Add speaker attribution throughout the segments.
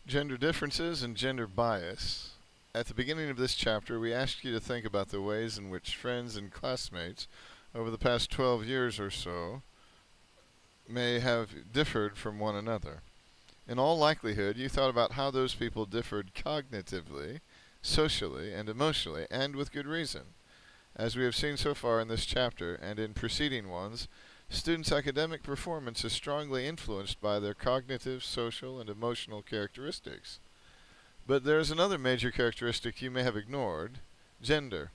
Speaker 1: Gender differences and gender bias. At the beginning of this chapter, we asked you to think about the ways in which friends and classmates over the past 12 years or so may have differed from one another. In all likelihood, you thought about how those people differed cognitively, socially, and emotionally, and with good reason. As we have seen so far in this chapter and in preceding ones, students' academic performance is strongly influenced by their cognitive, social, and emotional characteristics. But there is another major characteristic you may have ignored: gender.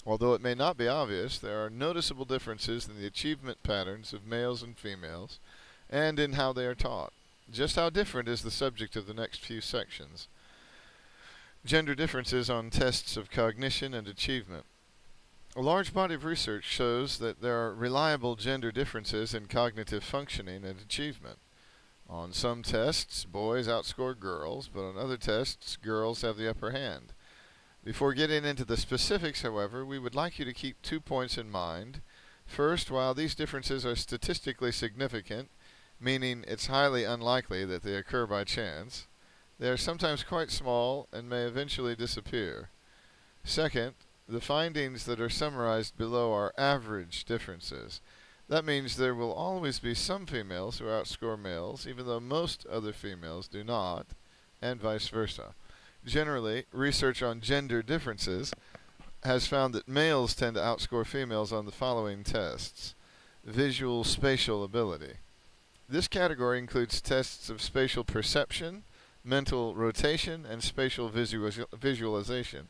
Speaker 1: Although it may not be obvious, there are noticeable differences in the achievement patterns of males and females, and in how they are taught. Just how different is the subject of the next few sections. Gender differences on tests of cognition and achievement. A large body of research shows that there are reliable gender differences in cognitive functioning and achievement. On some tests, boys outscore girls, but on other tests, girls have the upper hand. Before getting into the specifics, however, we would like you to keep 2 points in mind. First, while these differences are statistically significant, meaning it's highly unlikely that they occur by chance, they are sometimes quite small and may eventually disappear. Second, the findings that are summarized below are average differences. That means there will always be some females who outscore males, even though most other females do not, and vice versa. Generally, research on gender differences has found that males tend to outscore females on the following tests. Visual spatial ability. This category includes tests of spatial perception, mental rotation, and spatial visualization.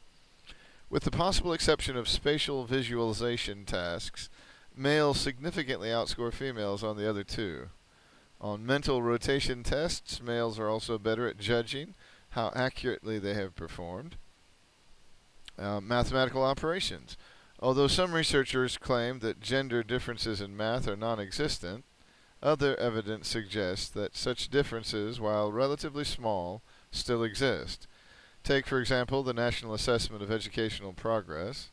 Speaker 1: With the possible exception of spatial visualization tasks, males significantly outscore females on the other two. On mental rotation tests, males are also better at judging how accurately they have performed. Mathematical operations. Although some researchers claim that gender differences in math are non-existent, other evidence suggests that such differences, while relatively small, still exist. Take, for example, the National Assessment of Educational Progress.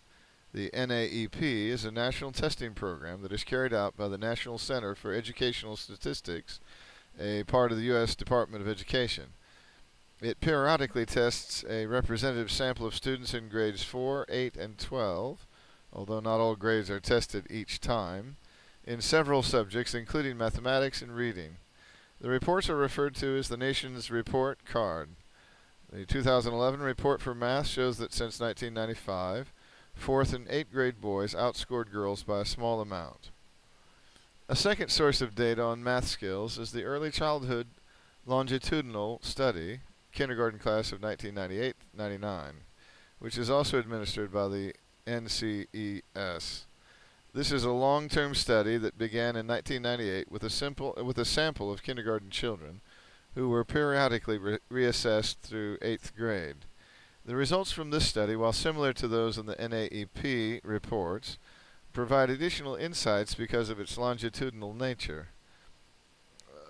Speaker 1: The NAEP is a national testing program that is carried out by the National Center for Educational Statistics, a part of the U.S. Department of Education. It periodically tests a representative sample of students in grades 4, 8, and 12, although not all grades are tested each time, in several subjects, including mathematics and reading. The reports are referred to as the nation's report card. The 2011 report for math shows that since 1995, 4th and 8th grade boys outscored girls by a small amount. A second source of data on math skills is the Early Childhood Longitudinal Study, kindergarten class of 1998-99, which is also administered by the NCES. This is a long-term study that began in 1998 with a sample of kindergarten children who were periodically reassessed through 8th grade. The results from this study, while similar to those in the NAEP reports, provide additional insights because of its longitudinal nature.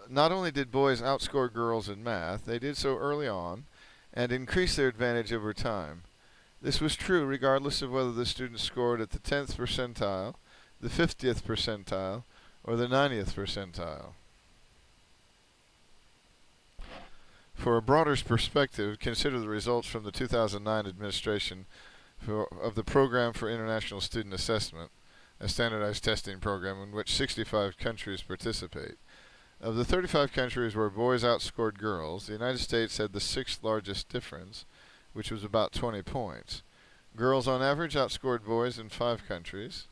Speaker 1: Not only did boys outscore girls in math, they did so early on and increased their advantage over time. This was true regardless of whether the students scored at the 10th percentile, the 50th percentile, or the 90th percentile. For a broader perspective, consider the results from the 2009 administration of the Program for International Student Assessment, a standardized testing program in which 65 countries participate. Of the 35 countries where boys outscored girls, the United States had the 6th largest difference, which was about 20 points. Girls on average outscored boys in 5 countries.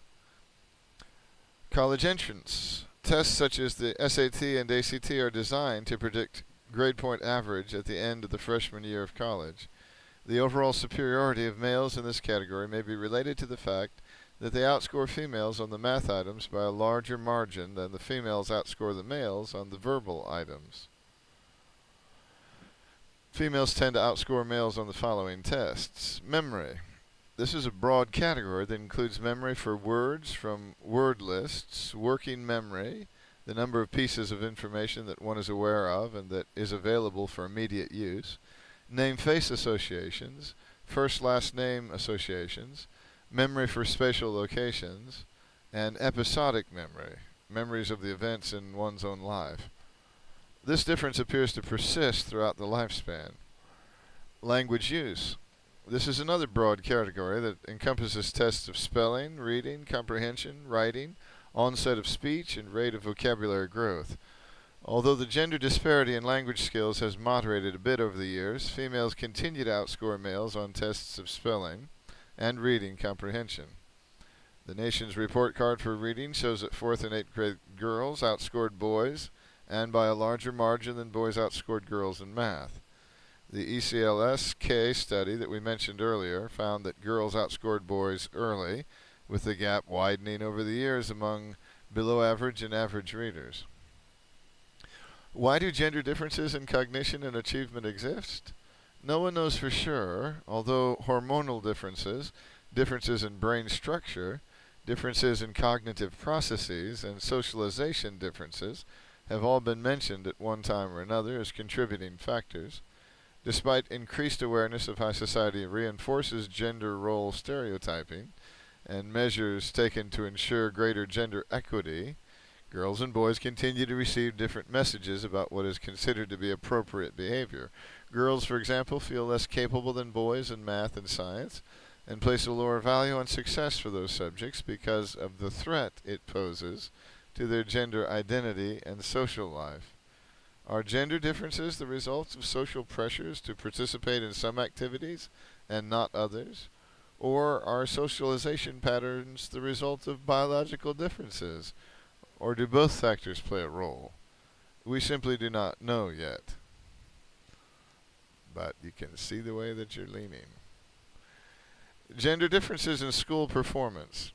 Speaker 1: College entrance. Tests such as the SAT and ACT are designed to predict grade point average at the end of the freshman year of college. The overall superiority of males in this category may be related to the fact that they outscore females on the math items by a larger margin than the females outscore the males on the verbal items. Females tend to outscore males on the following tests. Memory. This is a broad category that includes memory for words from word lists, working memory, the number of pieces of information that one is aware of and that is available for immediate use, name-face associations, first-last name associations, memory for spatial locations, and episodic memory, memories of the events in one's own life. This difference appears to persist throughout the lifespan. Language use. This is another broad category that encompasses tests of spelling, reading, comprehension, writing, onset of speech, and rate of vocabulary growth. Although the gender disparity in language skills has moderated a bit over the years, females continue to outscore males on tests of spelling and reading comprehension. The nation's report card for reading shows that 4th and 8th grade girls outscored boys, and by a larger margin than boys outscored girls in math. The ECLS-K study that we mentioned earlier found that girls outscored boys early, with the gap widening over the years among below average and average readers. Why do gender differences in cognition and achievement exist? No one knows for sure, although hormonal differences, differences in brain structure, differences in cognitive processes, and socialization differences have all been mentioned at one time or another as contributing factors. Despite increased awareness of how society reinforces gender role stereotyping and measures taken to ensure greater gender equity, girls and boys continue to receive different messages about what is considered to be appropriate behavior. Girls, for example, feel less capable than boys in math and science, and place a lower value on success for those subjects because of the threat it poses to their gender identity and social life. Are gender differences the result of social pressures to participate in some activities and not others? Or are socialization patterns the result of biological differences? Or do both factors play a role? We simply do not know yet. But you can see the way that you're leaning. Gender differences in school performance.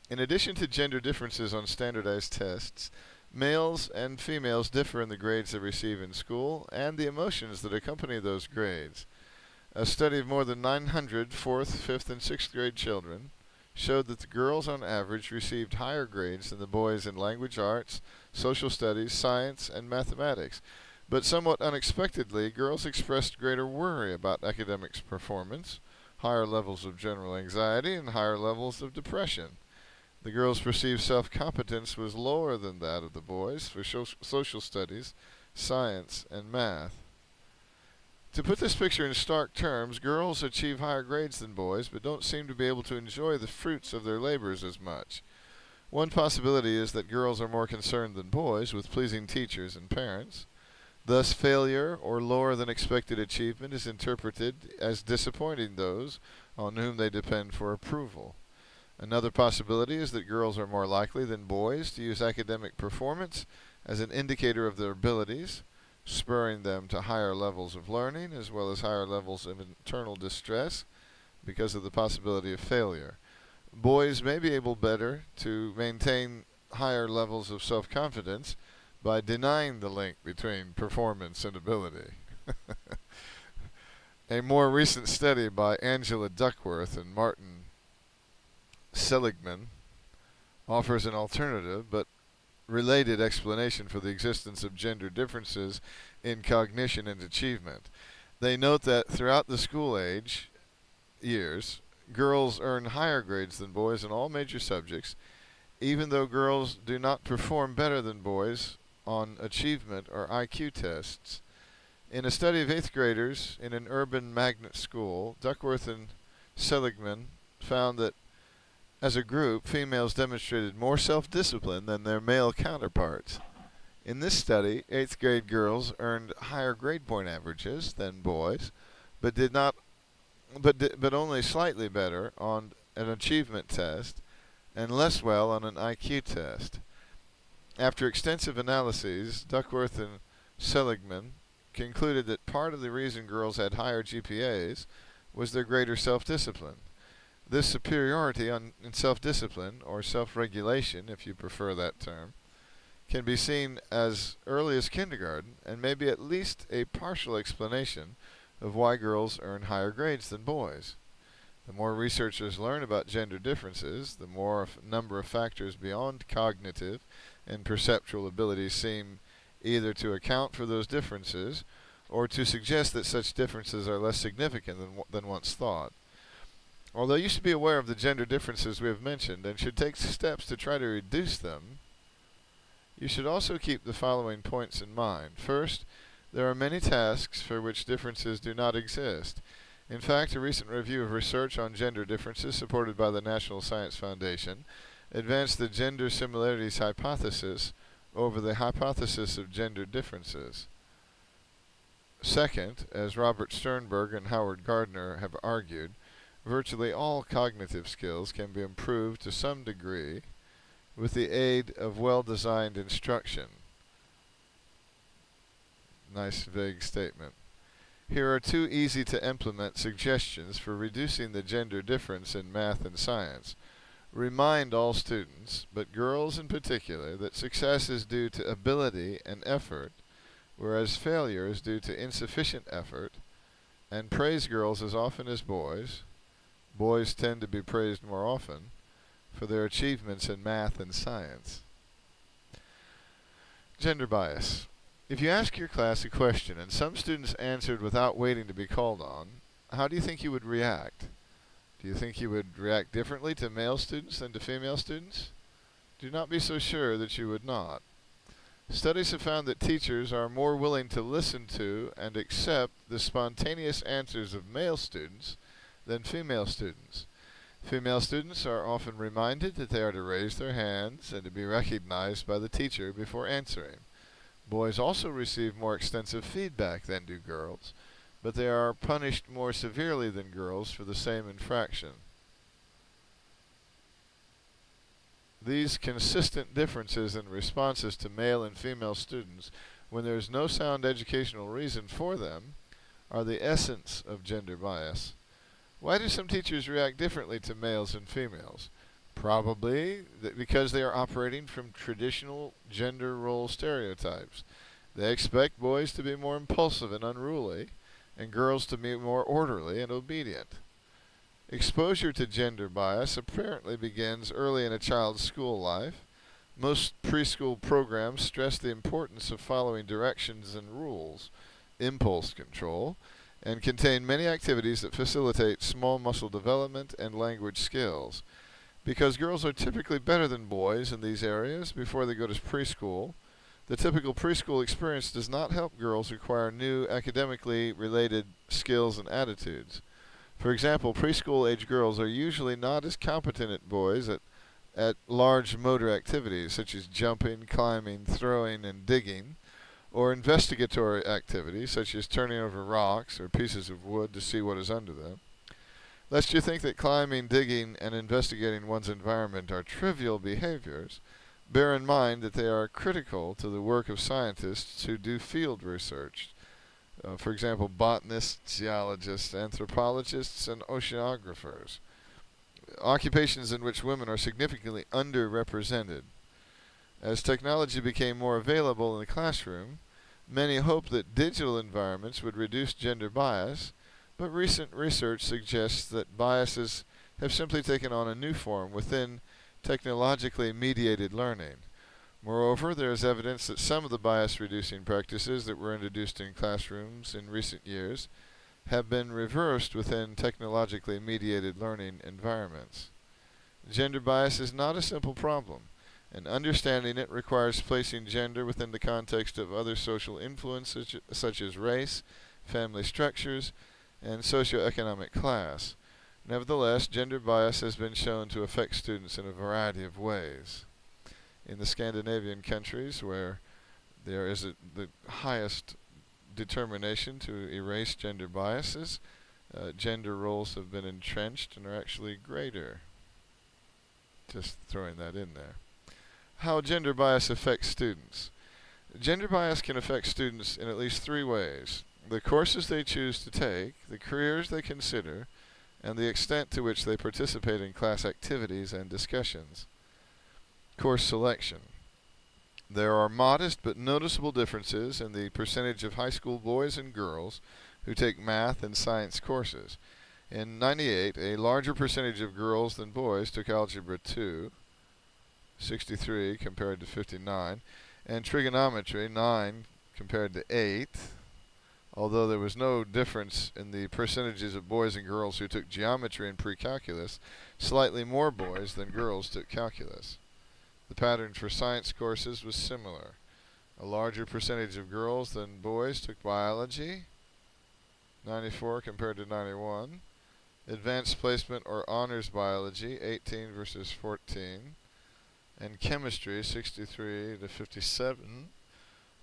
Speaker 1: In addition to gender differences on standardized tests, males and females differ in the grades they receive in school and the emotions that accompany those grades. A study of more than 900 4th, 5th, and 6th grade children showed that the girls on average received higher grades than the boys in language arts, social studies, science, and mathematics. But somewhat unexpectedly, girls expressed greater worry about academics performance, higher levels of general anxiety, and higher levels of depression. The girls' perceived self-competence was lower than that of the boys for social studies, science, and math. To put this picture in stark terms, girls achieve higher grades than boys, but don't seem to be able to enjoy the fruits of their labors as much. One possibility is that girls are more concerned than boys with pleasing teachers and parents. Thus, failure or lower than expected achievement is interpreted as disappointing those on whom they depend for approval. Another possibility is that girls are more likely than boys to use academic performance as an indicator of their abilities, spurring them to higher levels of learning as well as higher levels of internal distress because of the possibility of failure. Boys may be able better to maintain higher levels of self-confidence by denying the link between performance and ability. A more recent study by Angela Duckworth and Martin Seligman offers an alternative but related explanation for the existence of gender differences in cognition and achievement. They note that throughout the school age years, girls earn higher grades than boys in all major subjects, even though girls do not perform better than boys on achievement or IQ tests. In a study of 8th graders in an urban magnet school, Duckworth and Seligman found that as a group, females demonstrated more self-discipline than their male counterparts. In this study, 8th grade girls earned higher grade point averages than boys, but only slightly better on an achievement test and less well on an IQ test. After extensive analyses, Duckworth and Seligman concluded that part of the reason girls had higher GPAs was their greater self-discipline. This superiority in self-discipline, or self-regulation if you prefer that term, can be seen as early as kindergarten and may be at least a partial explanation of why girls earn higher grades than boys. The more researchers learn about gender differences, the more number of factors beyond cognitive and perceptual abilities seem either to account for those differences or to suggest that such differences are less significant than once thought. Although you should be aware of the gender differences we have mentioned and should take steps to try to reduce them, You should also keep the following points in mind. First, there are many tasks for which differences do not exist. In fact, a recent review of research on gender differences supported by the National Science Foundation advanced the gender similarities hypothesis over the hypothesis of gender differences. Second, as Robert Sternberg and Howard Gardner have argued, virtually all cognitive skills can be improved to some degree with the aid of well-designed instruction. Nice vague statement. Here are two easy-to-implement suggestions for reducing the gender difference in math and science. Remind all students, but girls in particular, that success is due to ability and effort, whereas failure is due to insufficient effort, and praise girls as often as boys. Boys tend to be praised more often for their achievements in math and science. Gender bias. If you ask your class a question and some students answered without waiting to be called on, how do you think you would react? Do you think you would react differently to male students than to female students? Do not be so sure that you would not. Studies have found that teachers are more willing to listen to and accept the spontaneous answers of male students than female students. Female students are often reminded that they are to raise their hands and to be recognized by the teacher before answering. Boys also receive more extensive feedback than do girls, but they are punished more severely than girls for the same infraction. These consistent differences in responses to male and female students, when there is no sound educational reason for them, are the essence of gender bias. Why do some teachers react differently to males and females? Probably because they are operating from traditional gender role stereotypes. They expect boys to be more impulsive and unruly, and girls to be more orderly and obedient. Exposure to gender bias apparently begins early in a child's school life. Most preschool programs stress the importance of following directions and rules, impulse control, and contain many activities that facilitate small muscle development and language skills. Because girls are typically better than boys in these areas before they go to preschool, the typical preschool experience does not help girls acquire new academically related skills and attitudes. For example, preschool-age girls are usually not as competent as boys at large motor activities such as jumping, climbing, throwing, and digging, or investigatory activities such as turning over rocks or pieces of wood to see what is under them. Lest you think that climbing, digging, and investigating one's environment are trivial behaviors, bear in mind that they are critical to the work of scientists who do field research. For example, botanists, geologists, anthropologists, and oceanographers. Occupations in which women are significantly underrepresented. As technology became more available in the classroom, many hoped that digital environments would reduce gender bias, but recent research suggests that biases have simply taken on a new form within technologically mediated learning. Moreover, there is evidence that some of the bias-reducing practices that were introduced in classrooms in recent years have been reversed within technologically mediated learning environments. Gender bias is not a simple problem, and understanding it requires placing gender within the context of other social influences such as race, family structures, and socioeconomic class. Nevertheless, gender bias has been shown to affect students in a variety of ways. In the Scandinavian countries, where there is the highest determination to erase gender biases, gender roles have been entrenched and are actually greater. Just throwing that in there. How gender bias affects students. Gender bias can affect students in at least three ways: the courses they choose to take, the careers they consider, and the extent to which they participate in class activities and discussions. Course selection. There are modest but noticeable differences in the percentage of high school boys and girls who take math and science courses. In '98, a larger percentage of girls than boys took Algebra 2, 63 compared to 59, and Trigonometry, 9 compared to 8, although there was no difference in the percentages of boys and girls who took geometry and pre-calculus. Slightly more boys than girls took calculus. The pattern for science courses was similar. A larger percentage of girls than boys took biology, 94 compared to 91. Advanced placement or honors biology, 18 versus 14. And chemistry, 63 to 57.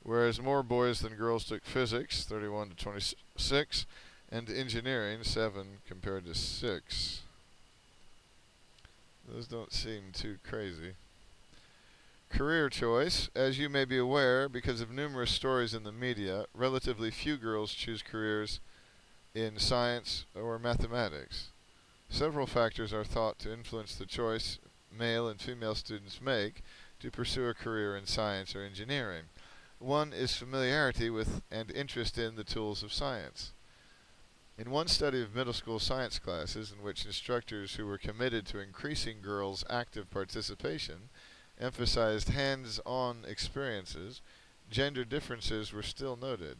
Speaker 1: Whereas more boys than girls took physics, 31 to 26. And engineering, 7 compared to 6. Those don't seem too crazy. Career choice. As you may be aware, because of numerous stories in the media, relatively few girls choose careers in science or mathematics. Several factors are thought to influence the choice male and female students make to pursue a career in science or engineering. One is familiarity with and interest in the tools of science. In one study of middle school science classes, in which instructors who were committed to increasing girls' active participation emphasized hands-on experiences, gender differences were still noted.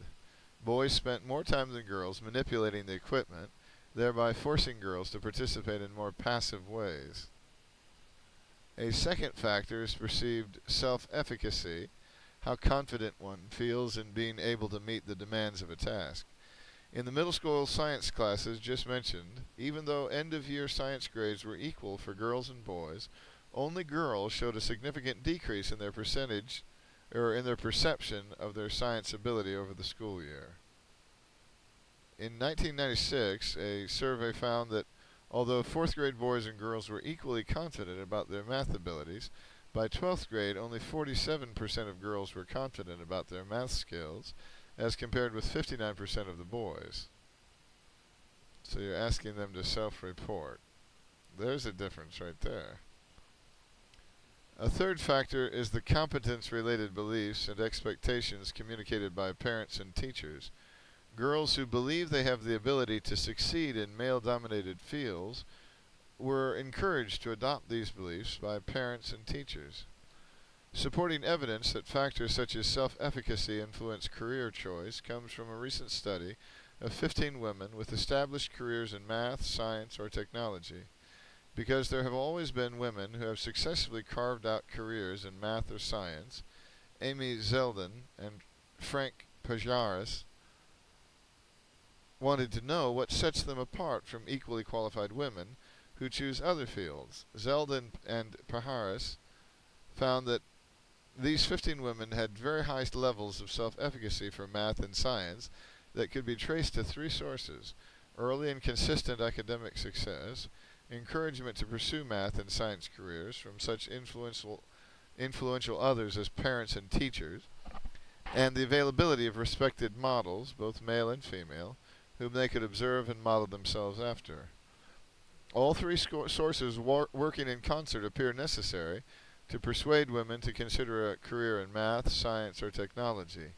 Speaker 1: Boys spent more time than girls manipulating the equipment, thereby forcing girls to participate in more passive ways. A second factor is perceived self-efficacy, how confident one feels in being able to meet the demands of a task. In the middle school science classes just mentioned, even though end-of-year science grades were equal for girls and boys, only girls showed a significant decrease in their percentage, or in their perception of their science ability over the school year. In 1996, a survey found that although 4th grade boys and girls were equally confident about their math abilities, by 12th grade only 47% of girls were confident about their math skills, as compared with 59% of the boys. So you're asking them to self-report. There's a difference right there. A third factor is the competence-related beliefs and expectations communicated by parents and teachers. Girls who believe they have the ability to succeed in male-dominated fields were encouraged to adopt these beliefs by parents and teachers. Supporting evidence that factors such as self-efficacy influence career choice comes from a recent study of 15 women with established careers in math, science, or technology. Because there have always been women who have successfully carved out careers in math or science, Amy Zeldin and Frank Pajaris wanted to know what sets them apart from equally qualified women who choose other fields. Zeldin and Pajaris found that these 15 women had very high levels of self-efficacy for math and science that could be traced to 3 sources: early and consistent academic success, encouragement to pursue math and science careers from such influential others as parents and teachers, and the availability of respected models, both male and female, whom they could observe and model themselves after. All 3 sources working in concert appear necessary to persuade women to consider a career in math, science, or technology.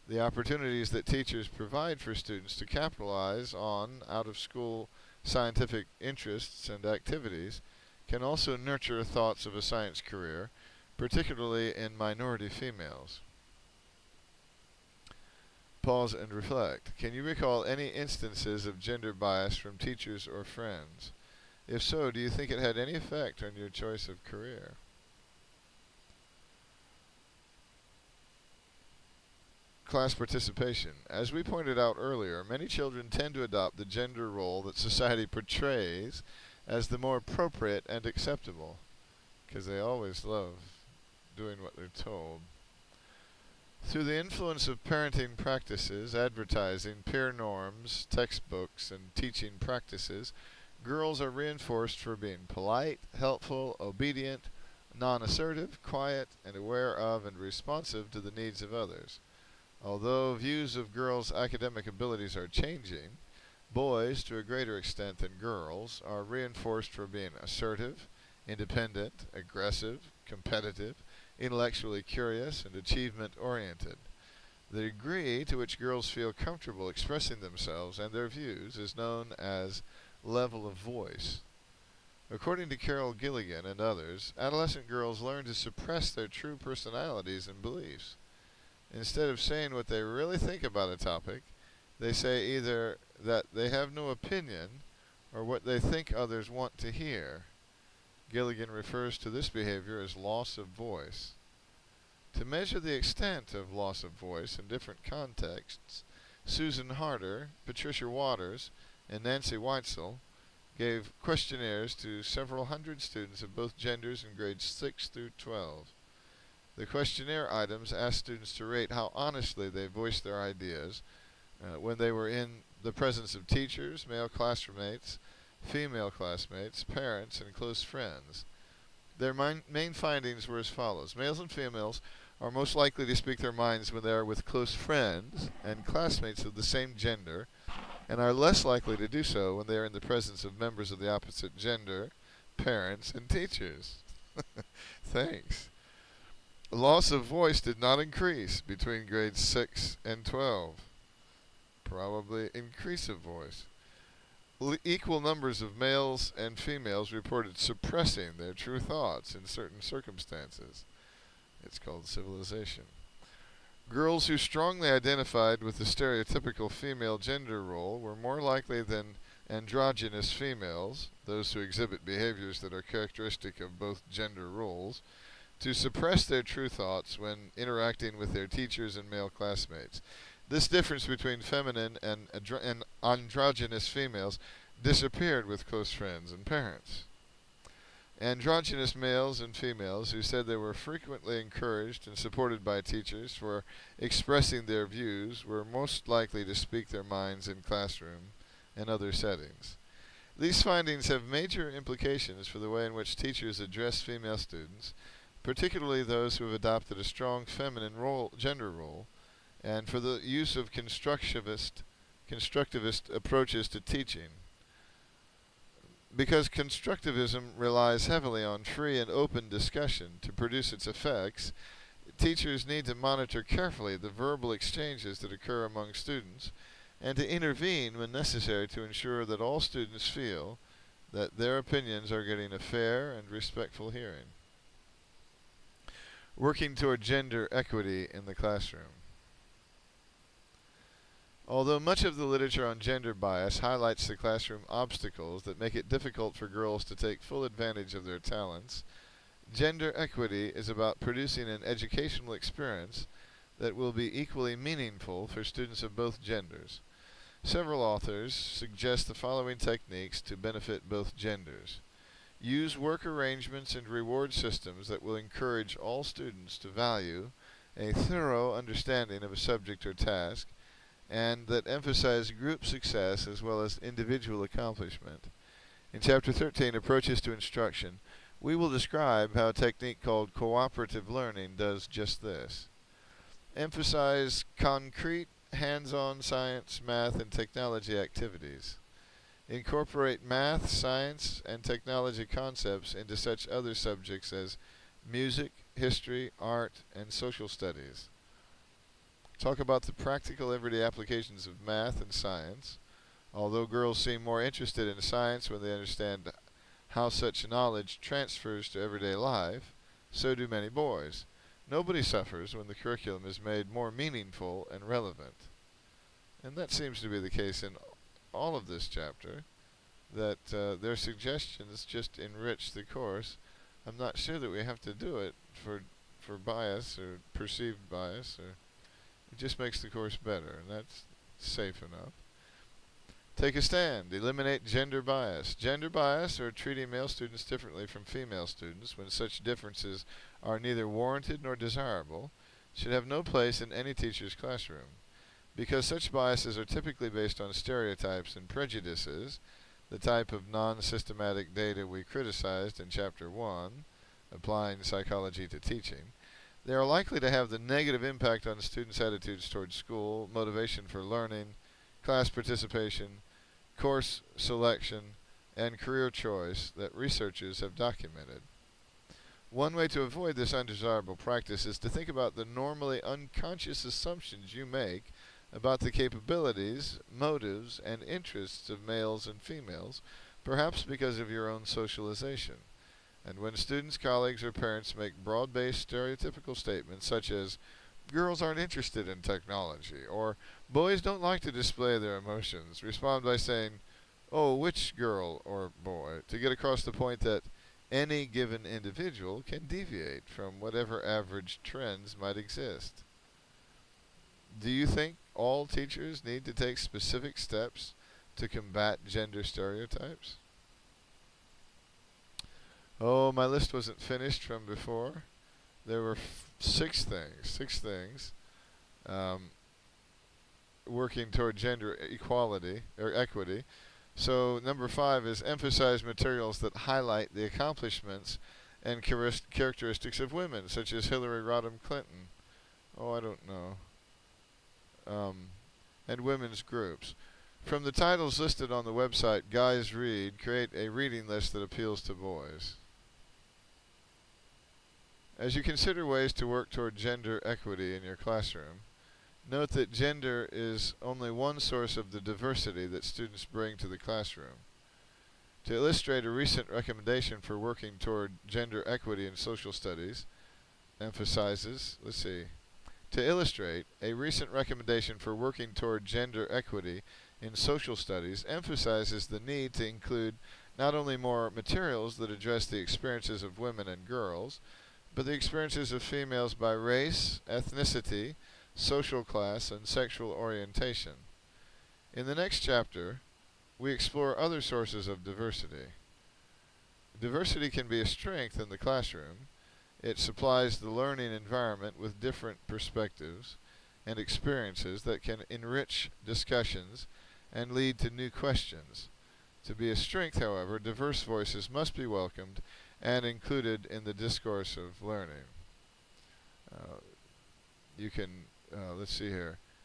Speaker 1: The opportunities that teachers provide for students to capitalize on out-of-school scientific interests and activities can also nurture thoughts of a science career, particularly in minority females. Pause and reflect. Can you recall any instances of gender bias from teachers or friends? If so, do you think it had any effect on your choice of career? Class participation. As we pointed out earlier, many children tend to adopt the gender role that society portrays as the more appropriate and acceptable, because they always love doing what they're told. Through the influence of parenting practices, advertising, peer norms, textbooks, and teaching practices, girls are reinforced for being polite, helpful, obedient, non-assertive, quiet, and aware of and responsive to the needs of others. Although views of girls' academic abilities are changing, boys, to a greater extent than girls, are reinforced for being assertive, independent, aggressive, competitive, intellectually curious, and achievement-oriented. The degree to which girls feel comfortable expressing themselves and their views is known as level of voice. According to Carol Gilligan and others, adolescent girls learn to suppress their true personalities and beliefs. Instead of saying what they really think about a topic, they say either that they have no opinion or what they think others want to hear. Gilligan refers to this behavior as loss of voice. To measure the extent of loss of voice in different contexts, Susan Harder, Patricia Waters, and Nancy Weitzel gave questionnaires to several hundred students of both genders in grades 6 through 12. The questionnaire items asked students to rate how honestly they voiced their ideas when they were in the presence of teachers, male classmates, female classmates, parents, and close friends. Their main findings were as follows. Males and females are most likely to speak their minds when they are with close friends and classmates of the same gender, and are less likely to do so when they are in the presence of members of the opposite gender, parents, and teachers. Thanks. Loss of voice did not increase between grades 6 and 12. Probably increase of voice. Equal numbers of males and females reported suppressing their true thoughts in certain circumstances. It's called civilization. Girls who strongly identified with the stereotypical female gender role were more likely than androgynous females, those who exhibit behaviors that are characteristic of both gender roles, to suppress their true thoughts when interacting with their teachers and male classmates. This difference between feminine and androgynous females disappeared with close friends and parents. Androgynous males and females who said they were frequently encouraged and supported by teachers for expressing their views were most likely to speak their minds in classroom and other settings. These findings have major implications for the way in which teachers address female students, particularly those who have adopted a strong feminine gender role, and for the use of constructivist approaches to teaching. Because constructivism relies heavily on free and open discussion to produce its effects, teachers need to monitor carefully the verbal exchanges that occur among students and to intervene when necessary to ensure that all students feel that their opinions are getting a fair and respectful hearing. Working toward gender equity in the classroom. Although much of the literature on gender bias highlights the classroom obstacles that make it difficult for girls to take full advantage of their talents, gender equity is about producing an educational experience that will be equally meaningful for students of both genders. Several authors suggest the following techniques to benefit both genders. Use work arrangements and reward systems that will encourage all students to value a thorough understanding of a subject or task, and that emphasize group success as well as individual accomplishment. In Chapter 13, Approaches to Instruction, we will describe how a technique called cooperative learning does just this. Emphasize concrete, hands-on science, math, and technology activities. Incorporate math, science, and technology concepts into such other subjects as music, history, art, and social studies. Talk about the practical everyday applications of math and science. Although girls seem more interested in science when they understand how such knowledge transfers to everyday life, so do many boys. Nobody suffers when the curriculum is made more meaningful and relevant. And that seems to be the case in all of this chapter, that their suggestions just enrich the course. I'm not sure that we have to do it for bias or perceived bias, or it just makes the course better, and that's safe enough. Take a stand. Eliminate gender bias. Gender bias, or treating male students differently from female students when such differences are neither warranted nor desirable, should have no place in any teacher's classroom. Because such biases are typically based on stereotypes and prejudices, the type of non-systematic data we criticized in Chapter 1, Applying Psychology to Teaching, they are likely to have the negative impact on students' attitudes toward school, motivation for learning, class participation, course selection, and career choice that researchers have documented. One way to avoid this undesirable practice is to think about the normally unconscious assumptions you make about the capabilities, motives, and interests of males and females, perhaps because of your own socialization. And when students, colleagues, or parents make broad-based stereotypical statements such as, girls aren't interested in technology, or boys don't like to display their emotions, respond by saying, oh, which girl or boy, to get across the point that any given individual can deviate from whatever average trends might exist. Do you think all teachers need to take specific steps to combat gender stereotypes? Oh, my list wasn't finished from before. There were six things working toward gender equality or equity. So number 5 is emphasize materials that highlight the accomplishments and characteristics of women, such as Hillary Rodham Clinton. Oh, I don't know. And women's groups. From the titles listed on the website Guys Read, create a reading list that appeals to boys. As you consider ways to work toward gender equity in your classroom, note that gender is only one source of the diversity that students bring to the classroom. To illustrate a recent recommendation for working toward gender equity in social studies, To illustrate, a recent recommendation for working toward gender equity in social studies emphasizes the need to include not only more materials that address the experiences of women and girls, but the experiences of females by race, ethnicity, social class, and sexual orientation. In the next chapter, we explore other sources of diversity. Diversity can be a strength in the classroom. It supplies the learning environment with different perspectives and experiences that can enrich discussions and lead to new questions. To be a strength, however, diverse voices must be welcomed and included in the discourse of learning.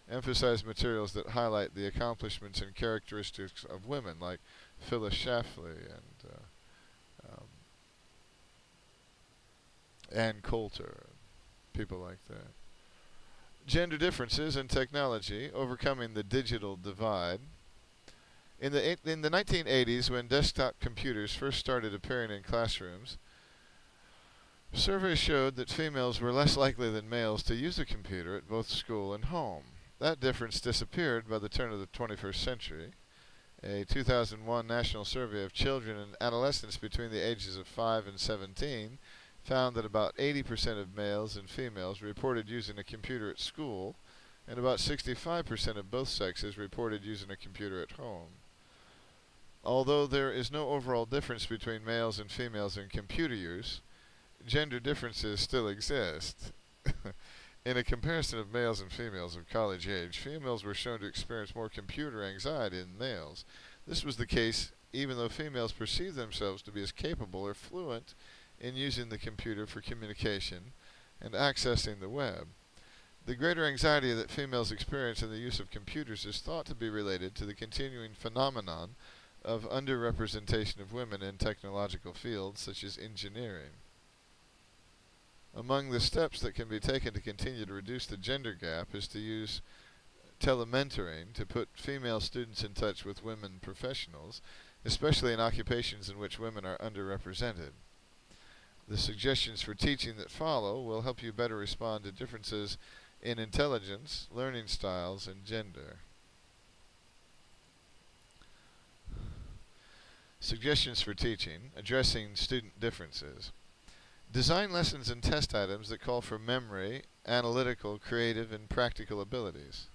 Speaker 1: Emphasize materials that highlight the accomplishments and characteristics of women, like Phyllis Schlafly and Ann Coulter, people like that. Gender differences in technology, overcoming the digital divide. In the 1980s, when desktop computers first started appearing in classrooms, surveys showed that females were less likely than males to use a computer at both school and home. That difference disappeared by the turn of the 21st century. A 2001 national survey of children and adolescents between the ages of 5 and 17 found that about 80% of males and females reported using a computer at school, and about 65% of both sexes reported using a computer at home. Although there is no overall difference between males and females in computer use, gender differences still exist. In a comparison of males and females of college age, females were shown to experience more computer anxiety than males. This was the case even though females perceived themselves to be as capable or fluent in using the computer for communication and accessing the web. The greater anxiety that females experience in the use of computers is thought to be related to the continuing phenomenon of underrepresentation of women in technological fields such as engineering. Among the steps that can be taken to continue to reduce the gender gap is to use telementoring to put female students in touch with women professionals, especially in occupations in which women are underrepresented. The suggestions for teaching that follow will help you better respond to differences in intelligence, learning styles, and gender. Suggestions for teaching, addressing student differences. Design lessons and test items that call for memory, analytical, creative, and practical abilities.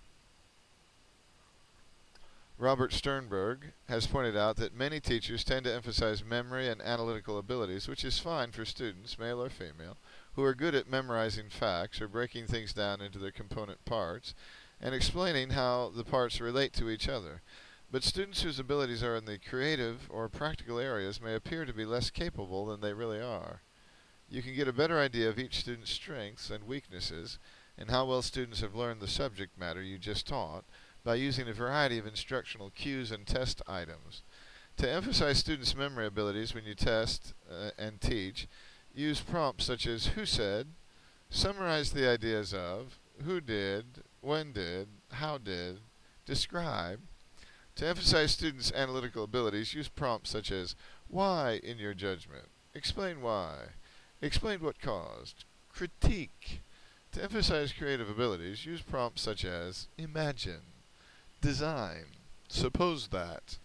Speaker 1: Robert Sternberg has pointed out that many teachers tend to emphasize memory and analytical abilities, which is fine for students, male or female, who are good at memorizing facts or breaking things down into their component parts and explaining how the parts relate to each other. But students whose abilities are in the creative or practical areas may appear to be less capable than they really are. You can get a better idea of each student's strengths and weaknesses and how well students have learned the subject matter you just taught by using a variety of instructional cues and test items. To emphasize students' memory abilities when you test and teach, use prompts such as who said, summarize the ideas of, who did, when did, how did, describe. To emphasize students' analytical abilities, use prompts such as why in your judgment, explain why, explain what caused, critique. To emphasize creative abilities, use prompts such as imagine, design, suppose that,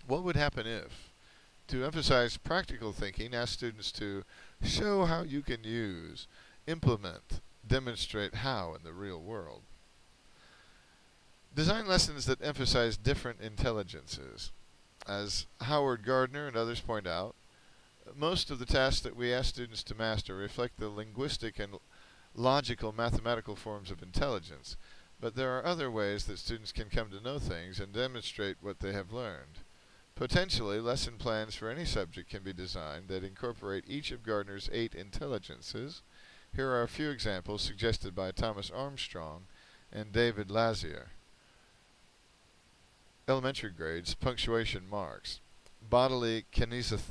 Speaker 1: what would happen if, To emphasize practical thinking, ask students to show how you can use, implement, demonstrate how in the real world. Design lessons that emphasize different intelligences. As Howard Gardner and others point out, most of the tasks that we ask students to master reflect the linguistic and logical mathematical forms of intelligence, but there are other ways that students can come to know things and demonstrate what they have learned. Potentially, lesson plans for any subject can be designed that incorporate each of Gardner's 8 intelligences. Here are a few examples suggested by Thomas Armstrong and David Lazier. Elementary grades, punctuation marks. Bodily kinesthetic.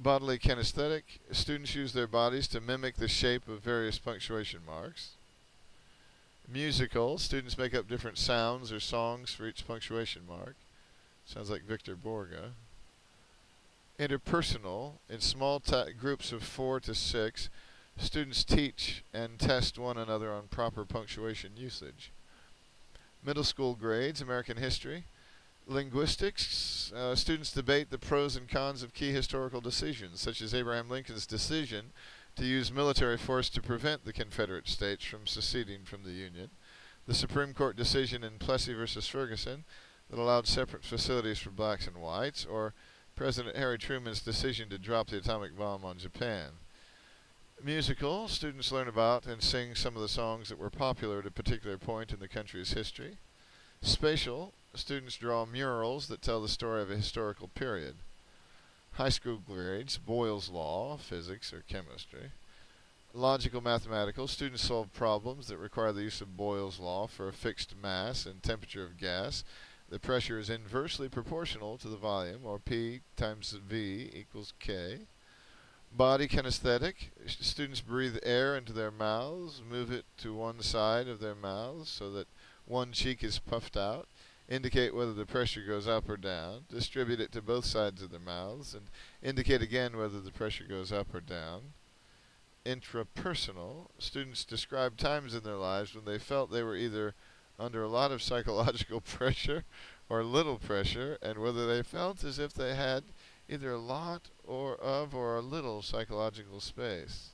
Speaker 1: Bodily kinesthetic. Students use their bodies to mimic the shape of various punctuation marks. Musical. Students make up different sounds or songs for each punctuation mark. Sounds like Victor Borge. Interpersonal. In small groups of 4 to 6, students teach and test one another on proper punctuation usage. Middle school grades, American history. Linguistics, students debate the pros and cons of key historical decisions, such as Abraham Lincoln's decision to use military force to prevent the Confederate States from seceding from the Union, the Supreme Court decision in Plessy versus Ferguson that allowed separate facilities for blacks and whites, or President Harry Truman's decision to drop the atomic bomb on Japan. Musical, students learn about and sing some of the songs that were popular at a particular point in the country's history. Spatial, students draw murals that tell the story of a historical period. High school grades, Boyle's Law, physics or chemistry. Logical mathematical, students solve problems that require the use of Boyle's Law for a fixed mass and temperature of gas. The pressure is inversely proportional to the volume, or P times V equals K. Body kinesthetic, students breathe air into their mouths, move it to one side of their mouths so that one cheek is puffed out, indicate whether the pressure goes up or down, distribute it to both sides of their mouths, and indicate again whether the pressure goes up or down. Intrapersonal, students describe times in their lives when they felt they were either under a lot of psychological pressure or little pressure, and whether they felt as if they had either a lot or a little psychological space.